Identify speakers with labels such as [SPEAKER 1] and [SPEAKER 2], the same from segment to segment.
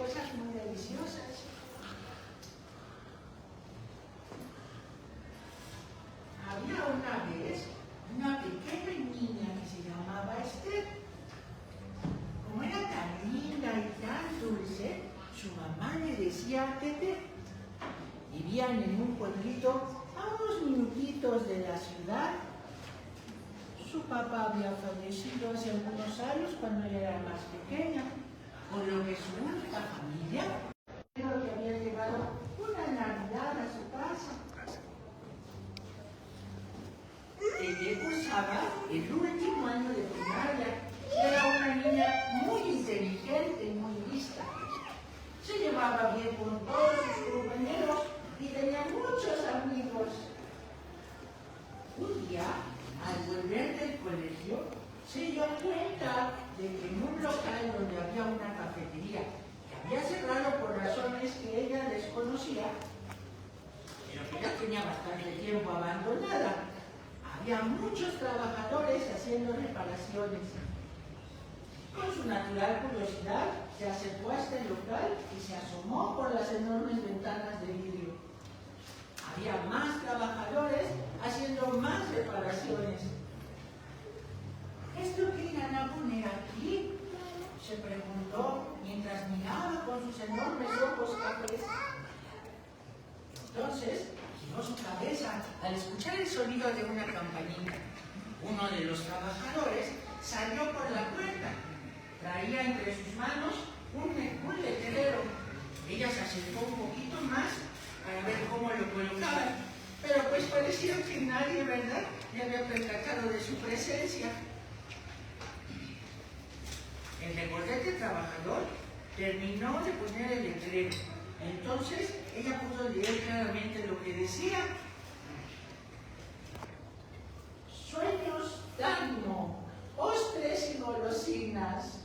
[SPEAKER 1] cosas muy deliciosas. Había una vez una pequeña niña que se llamaba Esther. Como era tan linda y tan dulce, su mamá le decía Tete. Vivían en un pueblito a unos minutitos de la ciudad. Su papá había fallecido hace algunos años cuando ella era más pequeña, por lo que su única familia creo que había llegado una Navidad a su casa. Ella cursaba el último año de primaria. Era una niña muy inteligente y muy lista. Se llevaba bien con todos sus compañeros y tenía muchos amigos. Un día, al volver del colegio, se dio cuenta de que en un local donde había una cafetería que había cerrado por razones que ella desconocía, pero que ya tenía bastante tiempo abandonada, había muchos trabajadores haciendo reparaciones. Con su natural curiosidad, se acercó a este local y se asomó por las enormes ventanas de vidrio. Había más trabajadores haciendo más reparaciones. ¿Esto qué irán a poner aquí?, se preguntó mientras miraba con sus enormes ojos cafés. Entonces giró su cabeza al escuchar el sonido de una campanita. Uno de los trabajadores salió por la puerta. Traía entre sus manos un letrero. Ella se acercó un poquito más para ver cómo lo colocaban, pero pues parecía que nadie, ¿verdad?, le había percatado de su presencia. El recordete trabajador terminó de poner el letrero. Entonces ella pudo leer claramente lo que decía: Sueños Tano, postres y golosinas.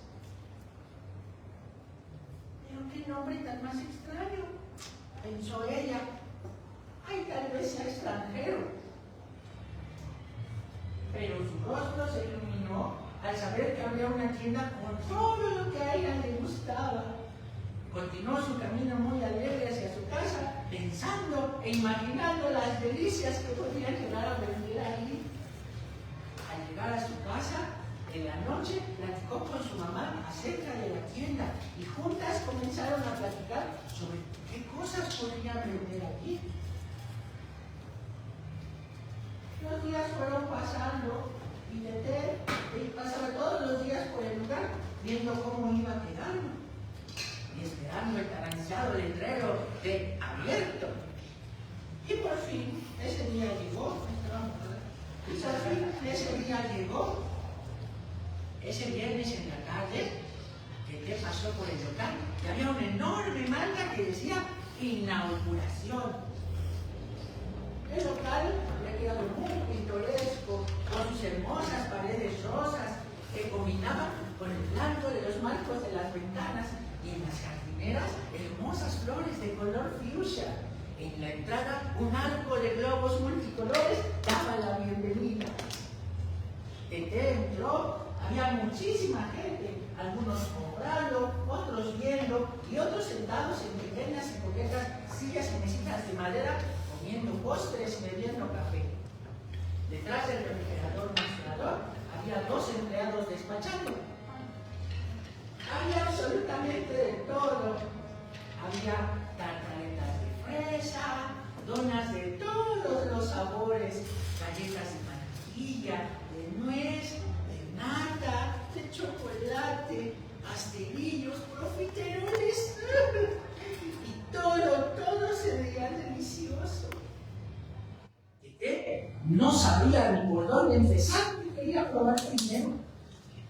[SPEAKER 1] Pero qué nombre tan más extraño, pensó ella. Ay, tal vez sea extranjero. Pero su rostro se iluminó al saber que había una tienda con todo lo que a ella le gustaba. Continuó su camino muy alegre hacia su casa, pensando e imaginando las delicias que podía llegar a vender ahí. Al llegar a su casa, en la noche, platicó con su mamá acerca de la tienda y juntas comenzaron a platicar sobre qué cosas podrían vender allí. Los días fueron pasando y Tete pasaba todos los días por el lugar viendo cómo iba quedando y esperando el tan ansiado letrero de abierto. Y por fin ese día llegó. Ese viernes en la tarde, Tete pasó por el local y había una enorme manga que decía inauguración. El local había quedado muy pintoresco, con sus hermosas paredes rosas que combinaban con el blanco de los marcos de las ventanas y en las jardineras hermosas flores de color fuchsia. En la entrada, un arco de globos multicolores daba la bienvenida. Tete entró, había muchísima gente, algunos comprando, otros viendo y otros sentados en pequeñas y coquetas sillas y mesitas de madera, comiendo postres y bebiendo café. Detrás del refrigerador mostrador había dos empleados despachando. Había absolutamente de todo. Había tartaletas de fresa, donas de todos los sabores, galletas de mantequilla, de nuez, de nata, de chocolate, pastelillos, profiteroles. Y todo se veía delicioso. No sabía ni por dónde empezar y quería probar primero.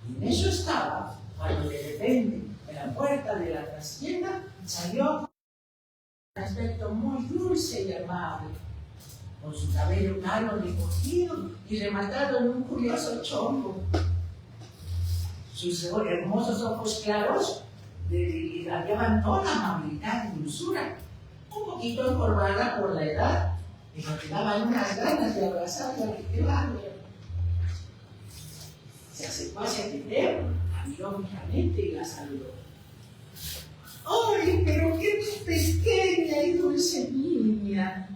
[SPEAKER 1] Y en eso estaba cuando de repente de la puerta de la trastienda salió un aspecto muy dulce y amable, con su cabello largo recogido y rematado en un curioso chongo. Sus hermosos ojos claros le irradiaban toda amabilidad y dulzura, un poquito encorvada por la edad, pero te daban unas ganas de abrazarla que te van. Se acercó hacia Tete, la miró fijamente y la saludó. ¡Hola, mañana.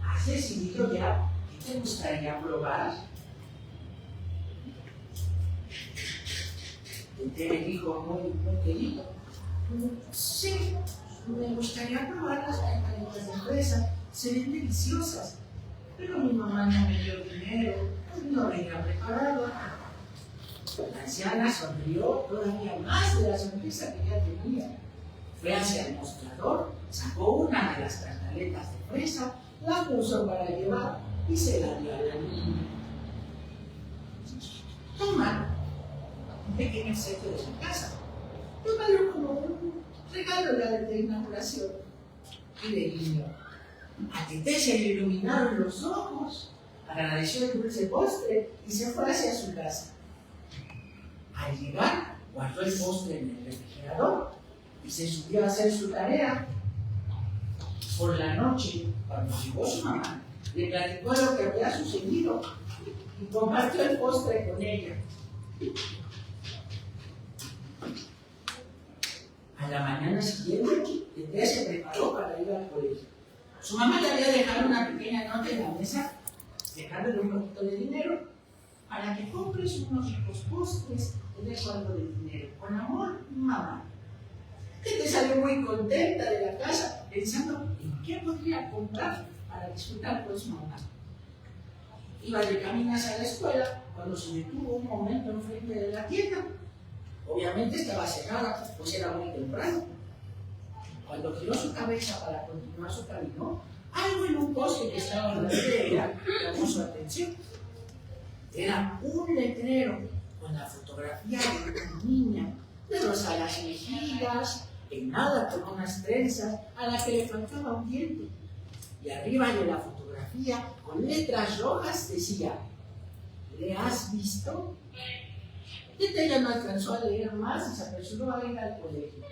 [SPEAKER 1] ¿Has decidido ya qué te gustaría probar? Te me dijo muy querido. Sí, me gustaría probar las cantaletas de fresa, se ven deliciosas. Pero mi mamá no me dio dinero, no venía preparada. La anciana sonrió todavía más de la sonrisa que ya tenía. Fue hacia el mostrador, sacó una de las cantaletas de fresa, la puso para llevar y se la dio a la niña. Toma, un pequeño obsequio de su casa. Tómalo como un regalo de inauguración. Y le guiñó. A Tete se le iluminaron los ojos, agradeció el dulce postre y se fue hacia su casa. Al llegar, guardó el postre en el refrigerador y se subió a hacer su tarea. Por la noche, cuando llegó su mamá, le platicó lo que había sucedido y compartió el postre con ella. A la mañana siguiente, Tete se preparó para ir al colegio. Su mamá le había dejado una pequeña nota en la mesa, dejándole un poquito de dinero para que compres unos ricos postres. Le dejo algo de dinero. Con amor, mamá. Tete salió muy contenta de la casa, pensando en qué podría comprar para disfrutar con su mamá. Iba de camino hacia la escuela cuando se detuvo un momento enfrente de la tienda. Obviamente estaba cerrada, pues era muy temprano. Cuando giró su cabeza para continuar su camino, algo en un poste que estaba en la vereda llamó su atención. Era un letrero con la fotografía de una niña, de rosadas mejillas, peinada con unas trenzas, a la que le faltaba un diente. Y arriba de la fotografía, con letras rojas, decía: ¿le has visto? Tete ya no alcanzó a leer más y se apresuró a ir al colegio.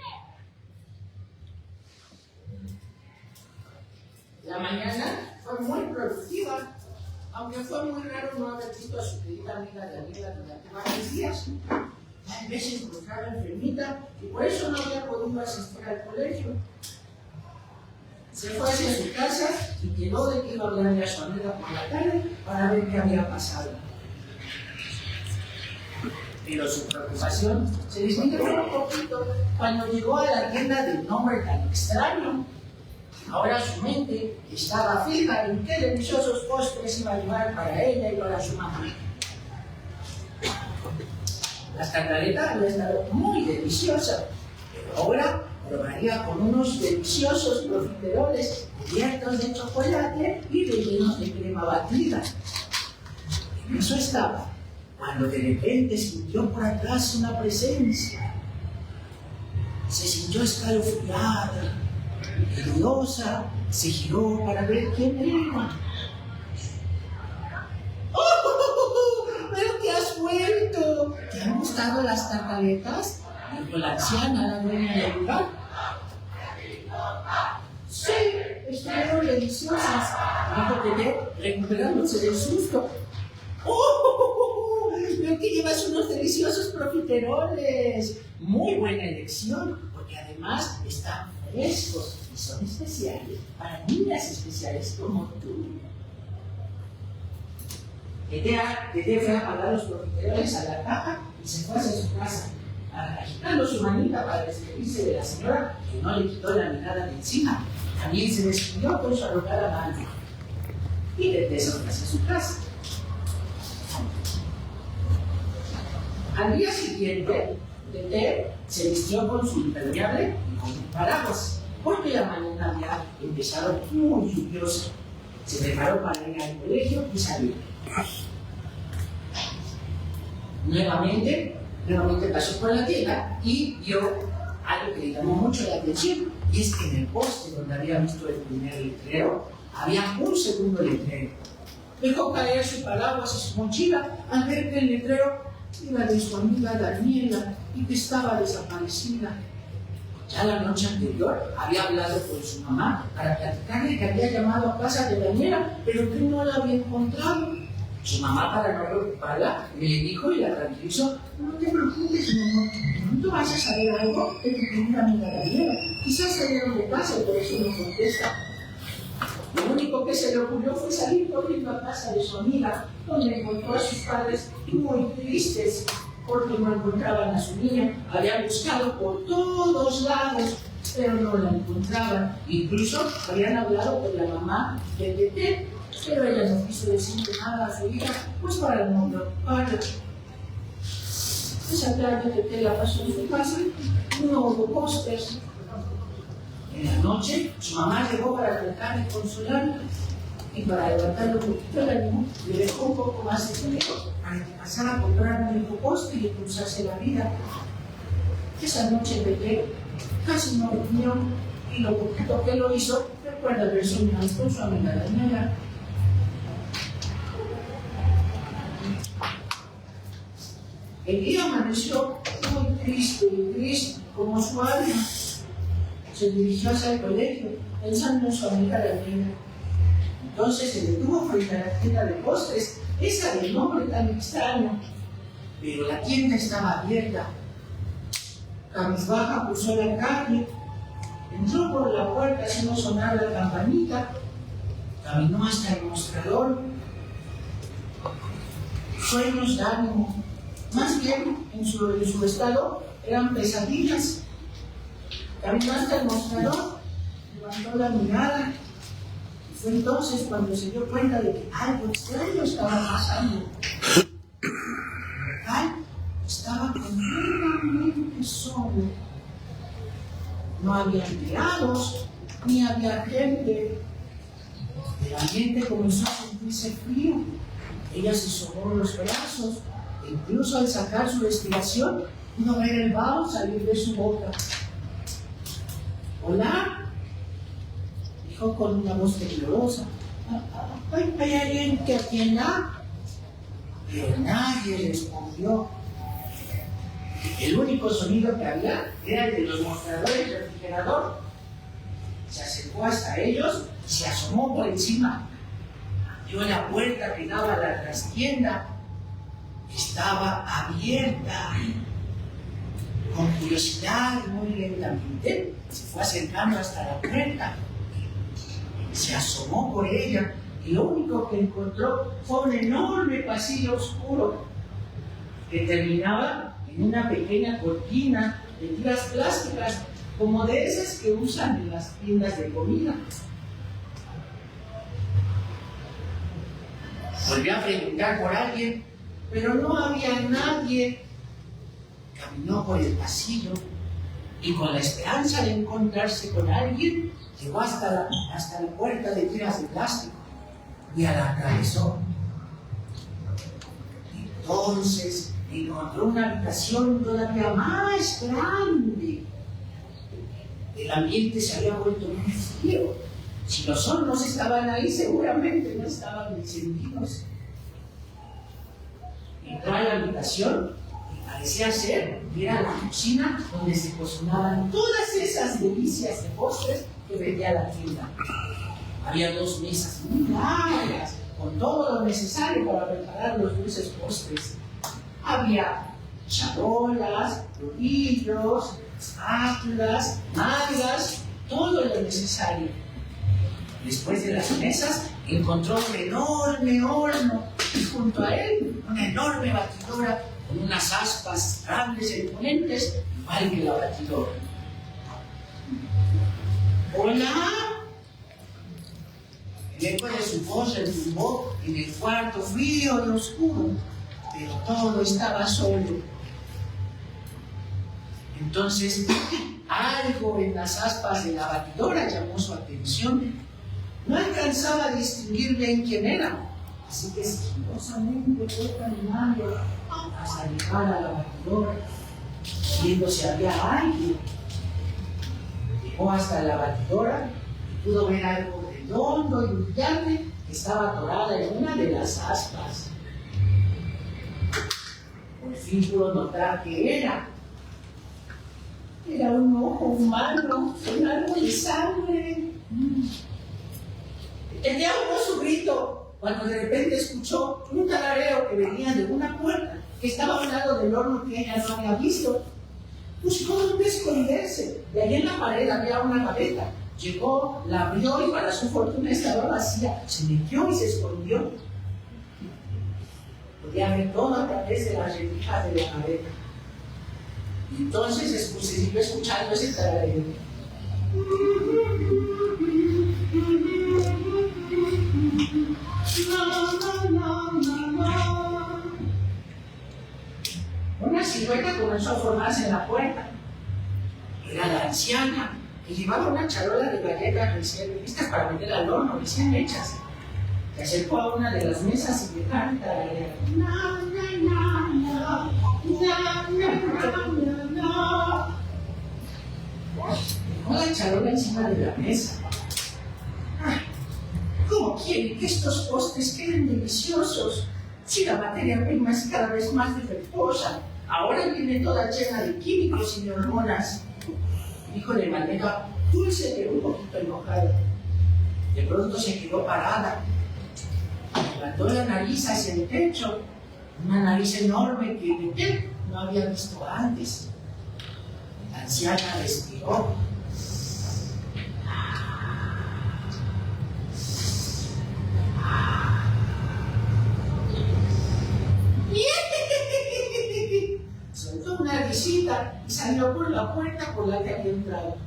[SPEAKER 1] La mañana fue muy productiva, aunque fue muy raro no haber visto a su querida amiga Daniela durante varios días. A veces encontraba enfermita y por eso no había podido asistir al colegio. Se fue hacia su casa y quedó de que iba a hablarle a su amiga por la tarde para ver qué había pasado. Pero su preocupación se disminuyó un poquito cuando llegó a la tienda de un nombre tan extraño. Ahora su mente estaba fija en qué deliciosos postres iba a llevar para ella y para su mamá. Las cantaletas habían estado muy deliciosas, pero ahora probaría con unos deliciosos profiteroles cubiertos de chocolate y rellenos de crema batida. En eso estaba, cuando de repente sintió por atrás una presencia. Se sintió escalofriada, curiosa, se giró para ver quién era. ¡Oh! ¡Pero te has vuelto! ¿Te han gustado las tartaletas? Dijo la anciana, la dueña del lugar. Sí, estuvieron deliciosas, dijo Tete, recuperándose del susto. ¡Oh! Veo que llevas unos deliciosos profiteroles. Muy buena elección, porque además están frescos y son especiales para niñas especiales como tú. Tete fue a pagar los profiteroles a la caja y se fue hacia su casa, agitando su manita para despedirse de la señora, que no le quitó la mirada de encima. También se despidió con su arrugada mano. Y Tete se fue hacia su casa. Al día siguiente, Tete se vistió con su impermeable y con un paraguas, porque la mañana había empezado muy lluviosa. Se preparó para ir al colegio y salió. Nuevamente pasó por la tienda y vio algo que le llamó mucho la atención, y es que en el poste donde había visto el primer letrero había un segundo letrero. Dejó caer su paraguas y su mochila al ver que el letrero era de su amiga Daniela y que estaba desaparecida. Ya la noche anterior había hablado con su mamá para platicarle que había llamado a casa de Daniela, pero que no la había encontrado. Su mamá, para no preocuparla, le dijo y la tranquilizó: no te preocupes, mi amor, ¿tú vas a saber algo de tu querida amiga Daniela? Quizás se dieron de casa y por eso no contesta. Lo único que se le ocurrió fue salir corriendo a casa de su amiga, donde encontró a sus padres muy tristes porque no encontraban a su niña. Habían buscado por todos lados, pero no la encontraban. Incluso habían hablado con la mamá de Tete, pero ella no quiso decirle nada a su hija, pues para no preocuparla. Esa tarde Tete la pasó en su casa, no hubo postres. En la noche, su mamá llegó para tratar de consolarla y para levantarle un poquito el ánimo, le dejó un poco más de dinero para que pasara a comprar un único postre y impulsarse la vida. Esa noche Tete casi no durmió y lo poquito que lo hizo recuerda haber soñado con su amiga Daniela. El día amaneció muy triste, como su alma. Se dirigió hacia el colegio, pensando en su amiga Daniela. Entonces se detuvo frente a la tienda de postres, esa del nombre tan extraño. Pero la tienda estaba abierta. Cabizbaja cruzó la calle, entró por la puerta haciendo sonar la campanita, caminó hasta el mostrador. Sueños de ánimo, más bien en su estado eran pesadillas. Caminó hasta el mostrador, levantó la mirada y fue entonces cuando se dio cuenta de que algo extraño estaba pasando. El local estaba completamente solo. No había empleados, ni había gente. El ambiente comenzó a sentirse frío. Ella se sobó los brazos e incluso al sacar su respiración pudo ver el vaho salir de su boca. «Hola», dijo con una voz temblorosa. ¿Hay alguien que atienda? Pero nadie respondió. El único sonido que había era el de los mostradores del refrigerador. Se acercó hasta ellos y se asomó por encima. Abrió la puerta que daba a la trastienda. Estaba abierta. Con curiosidad y muy lentamente se fue acercando hasta la puerta. Se asomó por ella y lo único que encontró fue un enorme pasillo oscuro que terminaba en una pequeña cortina de tiras plásticas, como de esas que usan en las tiendas de comida. Volvió a preguntar por alguien, pero no había nadie. Caminó por el pasillo y con la esperanza de encontrarse con alguien, llegó hasta la puerta de tiras de plástico y la atravesó. Entonces encontró una habitación todavía más grande. El ambiente se había vuelto muy frío. Si los hornos estaban ahí, seguramente no estaban encendidos. Entró a la habitación y parecía ser que era la cocina donde se cocinaban todas esas delicias de postres que vendía la tienda. Había 2 mesas muy largas con todo lo necesario para preparar los dulces postres. Había charolas, rodillos, espátulas, malgas, todo lo necesario. Después de las mesas encontró un enorme horno y junto a él una enorme batidora con unas aspas grandes e imponentes, igual que la batidora. ¡Hola! El eco de su voz retumbó en el cuarto frío y oscuro, pero todo estaba solo. Entonces, algo en las aspas de la batidora llamó su atención. No alcanzaba a distinguir bien quién era, así que sigilosamente fue caminando hasta llegar a la batidora, viendo si había alguien. Llegó hasta la batidora y pudo ver algo redondo y brillante que estaba atorada en una de las aspas. Por fin pudo notar que era un ojo humano con algo de sangre. Tenía su grito cuando de repente escuchó un talareo que venía de una puerta que estaba a un lado del horno que ella no había visto. Buscó dónde esconderse. Y allí en la pared había una gaveta. Llegó, la abrió y para su fortuna estaba vacía. Se metió y se escondió. Podía ver todo a través de las rendijas de la gaveta. Y entonces se siguió escuchando ese tarareo. Una silueta comenzó a formarse en la puerta. Era la anciana, que llevaba una charola de galletas recién listas para meter al horno, recién hechas. Se acercó a una de las mesas y le canta. Dejó la charola encima de la mesa. ¿Cómo quieren que estos postres queden deliciosos? Si la materia prima es cada vez más defectuosa, ahora viene toda llena de químicos y de hormonas. Dijo de manera dulce pero un poquito enojada. De pronto se quedó parada. Levantó la nariz hacia el techo, una nariz enorme que no había visto antes. La anciana respiró. Soltó una risita y salió por la puerta por la que había entrado.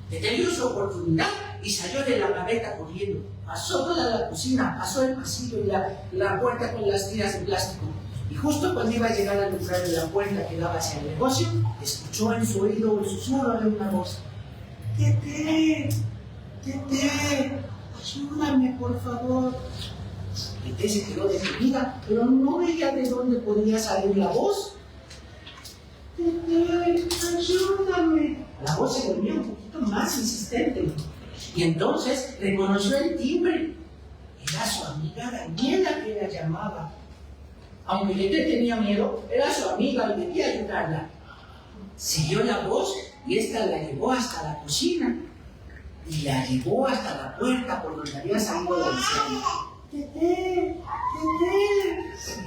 [SPEAKER 1] Detenió su oportunidad y salió de la gaveta corriendo. Pasó toda la cocina, pasó el pasillo y la puerta con las tiras de plástico. Y justo cuando iba a llegar al umbral de la puerta que daba hacia el negocio, escuchó en su oído el susurro de una voz. ¡Tete! ¡Tete! ¡Ayúdame, por favor! Tete se quedó detenida, pero no veía de dónde podría salir la voz. ¡Tete! ¡Ayúdame! La voz se volvió un poquito más insistente. Y entonces reconoció el timbre. Era su amiga Daniela que la llamaba. Aunque Tete tenía miedo, era su amiga y debía ayudarla. Siguió la voz y esta la llevó hasta la cocina y la llevó hasta la puerta por donde había salido la anciana. ¡Tete! ¡Tete!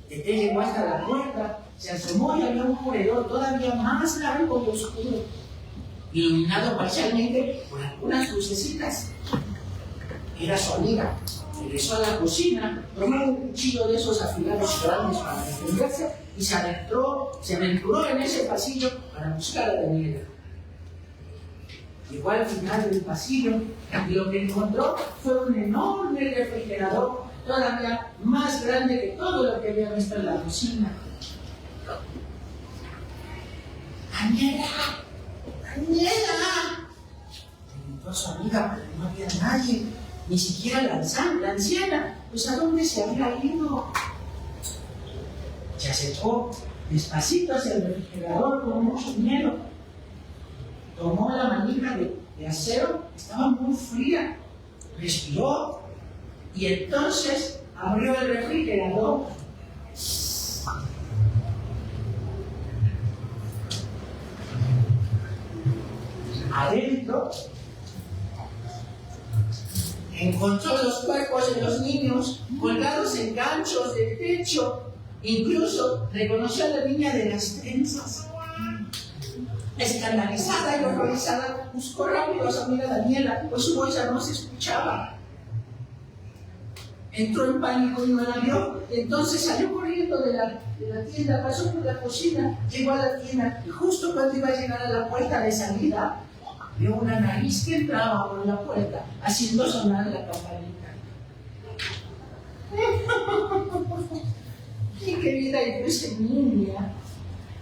[SPEAKER 1] Tete llegó hasta la puerta, se asomó y había un corredor todavía más largo y oscuro, iluminado parcialmente por algunas lucecitas. Era su amiga. Regresó a la cocina, tomó un cuchillo de esos afilados grandes para defenderse y se aventuró en ese pasillo para buscar a Daniela. Llegó al final del pasillo y lo que encontró fue un enorme refrigerador, todavía más grande que todo lo que había visto en la cocina. ¡Daniela! ¡Daniela! Gritó a su amiga, pero no había nadie. Ni siquiera la anciana, pues ¿a dónde se había ido? Se acercó despacito hacia el refrigerador con mucho miedo. Tomó la manija de acero, estaba muy fría, respiró y entonces abrió el refrigerador. Adentro encontró los cuerpos de los niños colgados en ganchos del techo. Incluso reconoció a la niña de las trenzas. Escandalizada y horrorizada, buscó rápido a su amiga Daniela, pues su voz ya no se escuchaba. Entró en pánico y no la vio. Entonces salió corriendo de la tienda, pasó por la cocina, llegó a la tienda y justo cuando iba a llegar a la puerta de salida, vio una nariz que entraba por la puerta, haciendo sonar la campanita. Mi querida y dulce niña,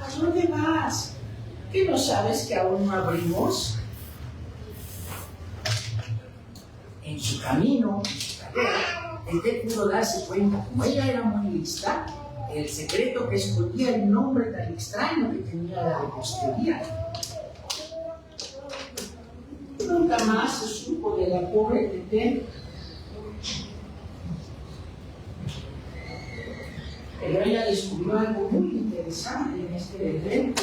[SPEAKER 1] ¿a dónde vas? ¿Qué no sabes que aún no abrimos? En su camino, en su carrera, Tete pudo darse cuenta, como ella era muy lista, el secreto que escondía el nombre tan extraño que tenía la repostería. Nunca más se supo de la pobre Tete. Pero ella descubrió algo muy interesante en este evento.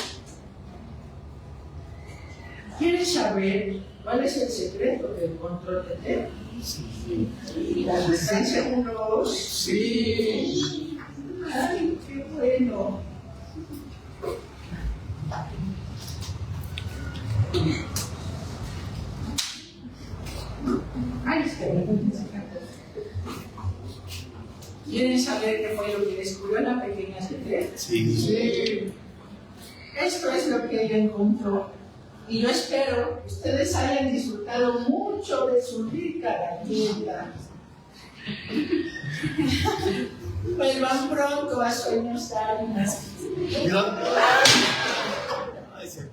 [SPEAKER 1] ¿Quieres saber cuál es el secreto del control Tete? Sí. ¿Y la distancia 1, 2? Sí. ¡Ay, qué bueno! Ay, espera. ¿Quieren saber qué fue lo que descubrió la pequeña secreta?
[SPEAKER 2] Sí.
[SPEAKER 1] Esto es lo que ella encontró. Y yo espero que ustedes hayan disfrutado mucho de su rica galleta. Vuelvan pronto a sueños sanos.
[SPEAKER 2] Ay, se